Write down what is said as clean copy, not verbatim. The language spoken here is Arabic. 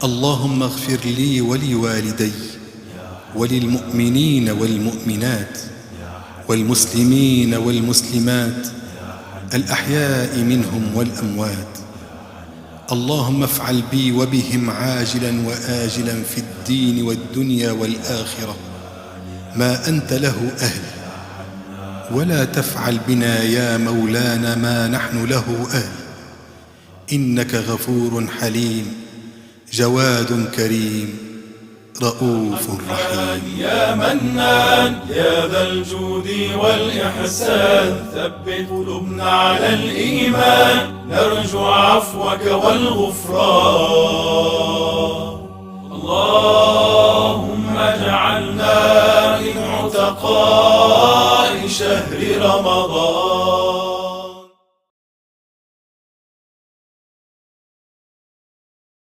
اللهم اغفر لي ولوالدي وللمؤمنين والمؤمنات والمسلمين والمسلمات الأحياء منهم والأموات. اللهم افعل بي وبهم عاجلا وآجلا في الدين والدنيا والآخرة ما أنت له أهل، ولا تفعل بنا يا مولانا ما نحن له أهل، إنك غفور حليم جواد كريم رؤوف رحيم. يا منان يا ذا الجود والإحسان، ثبت قلوبنا على الإيمان، نرجو عفوك والغفران.